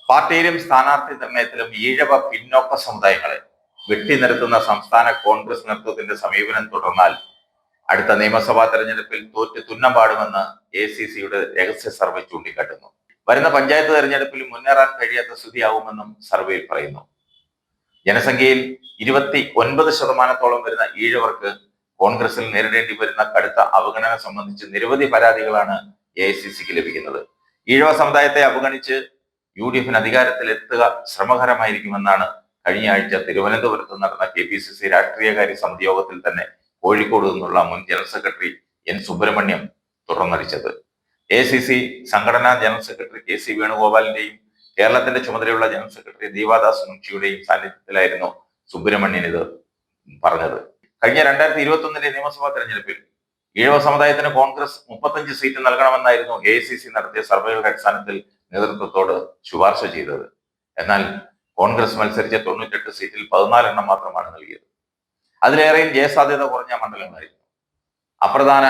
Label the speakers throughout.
Speaker 1: പാർട്ടിയിലും സ്ഥാനാർത്ഥി നിർണയത്തിലും ഈഴവ പിന്നോക്ക സമുദായങ്ങളെ വെട്ടിനിരത്തുന്ന സംസ്ഥാന കോൺഗ്രസ് നേതൃത്വത്തിന്റെ സമീപനം തുടർന്നാൽ അടുത്ത നിയമസഭാ തെരഞ്ഞെടുപ്പിൽ തോറ്റ് തുന്നം പാടുമെന്ന് ACCയുടെ രഹസ്യ സർവേ ചൂണ്ടിക്കാട്ടുന്നു. വരുന്ന പഞ്ചായത്ത് തെരഞ്ഞെടുപ്പിൽ മുന്നേറാൻ കഴിയാത്ത സ്ഥിതിയാവുമെന്നും സർവേയിൽ പറയുന്നു. ജനസംഖ്യയിൽ 29% വരുന്ന ഈഴവർക്ക് കോൺഗ്രസിൽ നേരിടേണ്ടി വരുന്ന കടുത്ത അവഗണന സംബന്ധിച്ച് നിരവധി പരാതികളാണ് AICCക്ക് ലഭിക്കുന്നത്. ഈഴവ സമുദായത്തെ അവഗണിച്ച് UDF അധികാരത്തിൽ എത്തുക ശ്രമകരമായിരിക്കുമെന്നാണ് കഴിഞ്ഞ ആഴ്ച തിരുവനന്തപുരത്ത് നടന്ന KPCC രാഷ്ട്രീയകാര്യ സമിതി യോഗത്തിൽ തന്നെ കോഴിക്കോട് നിന്നുള്ള മുൻ general secretary N Subrahmanyam തുറന്നടിച്ചത്. AICC സംഘടനാ ജനറൽ സെക്രട്ടറി KC വേണുഗോപാലിന്റെയും കേരളത്തിന്റെ ചുമതലയുള്ള ജനറൽ സെക്രട്ടറി ദീപാദാസ് മുൻഷിയുടെയും സാന്നിധ്യത്തിലായിരുന്നു സുബ്രഹ്മണ്യൻ ഇത് പറഞ്ഞത്. കഴിഞ്ഞ 2021 നിയമസഭാ തെരഞ്ഞെടുപ്പിൽ ഈഴവ സമുദായത്തിന് കോൺഗ്രസ് 35 സീറ്റ് നൽകണമെന്നായിരുന്നു AICC നടത്തിയ സർവേകളുടെ അടിസ്ഥാനത്തിൽ നേതൃത്വത്തോട് ശുപാർശ ചെയ്തത്. എന്നാൽ കോൺഗ്രസ് മത്സരിച്ച 98 സീറ്റിൽ 14 എണ്ണം മാത്രമാണ് നൽകിയത്. അതിലേറെയും ജയസാധ്യത കുറഞ്ഞ മണ്ഡലങ്ങളായിരുന്നു. അപ്രധാന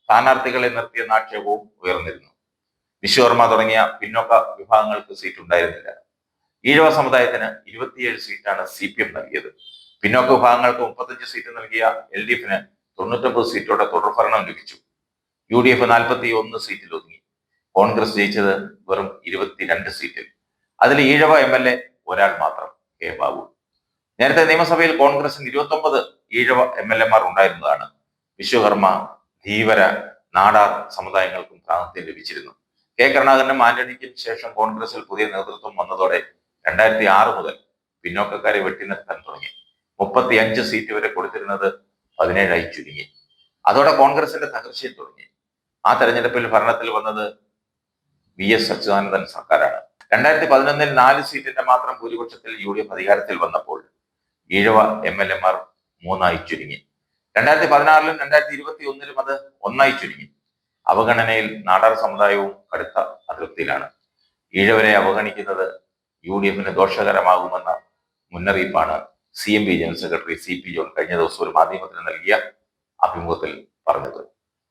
Speaker 1: സ്ഥാനാർത്ഥികളെ നിർത്തിയെന്ന ആക്ഷേപവും ഉയർന്നിരുന്നു. വിശ്വകർമ്മ തുടങ്ങിയ പിന്നോക്ക വിഭാഗങ്ങൾക്ക് സീറ്റ് ഉണ്ടായിരുന്നില്ല. ഈഴവ സമുദായത്തിന് 27 സീറ്റാണ് CPM നൽകിയത്. പിന്നോക്ക വിഭാഗങ്ങൾക്ക് 35 സീറ്റ് നൽകിയ LDFന് 99 സീറ്റോടെ തുടർഭരണം ലഭിച്ചു. UDF 41 സീറ്റിൽ ഒതുങ്ങി. കോൺഗ്രസ് ജയിച്ചത് വെറും 22 സീറ്റിൽ. അതിൽ ഈഴവ MLA ഒരാൾ മാത്രം, K ബാബു. നേരത്തെ നിയമസഭയിൽ കോൺഗ്രസിന് 29 ഈഴവ MLA ഉണ്ടായിരുന്നതാണ്. വിശ്വകർമ്മ, ധീവര, നാടാർ സമുദായങ്ങൾക്കും പ്രാതിനിധ്യം ലഭിച്ചിരുന്നു. K കരുണാകരനും ആന്റണിക്കും ശേഷം കോൺഗ്രസിൽ പുതിയ നേതൃത്വം വന്നതോടെ 2006 മുതൽ പിന്നോക്കക്കാരെ വെട്ടിനിർത്താൻ തുടങ്ങി. 35 സീറ്റ് വരെ കൊടുത്തിരുന്നത് 17 ചുരുങ്ങി. അതോടെ കോൺഗ്രസിന്റെ തകർച്ചയിൽ തുടങ്ങി. ആ തെരഞ്ഞെടുപ്പിൽ ഭരണത്തിൽ വന്നത് VS അച്യുതാനന്ദൻ സർക്കാരാണ്. 2011 4 സീറ്റിന്റെ മാത്രം ഭൂരിപക്ഷത്തിൽ UDF അധികാരത്തിൽ വന്നപ്പോൾ ഈഴവ MLA 3 ചുരുങ്ങി. 2016 2021 അത് 1 ചുരുങ്ങി. അവഗണനയിൽ നാടാർ സമുദായവും കടുത്ത അതൃപ്തിയിലാണ്. ഈഴവരെ അവഗണിക്കുന്നത് UDF ദോഷകരമാകുമെന്ന മുന്നറിയിപ്പാണ് CMP general secretary CP John കഴിഞ്ഞ ദിവസം ഒരു മാധ്യമത്തിന് നൽകിയ അഭിമുഖത്തിൽ പറഞ്ഞത്.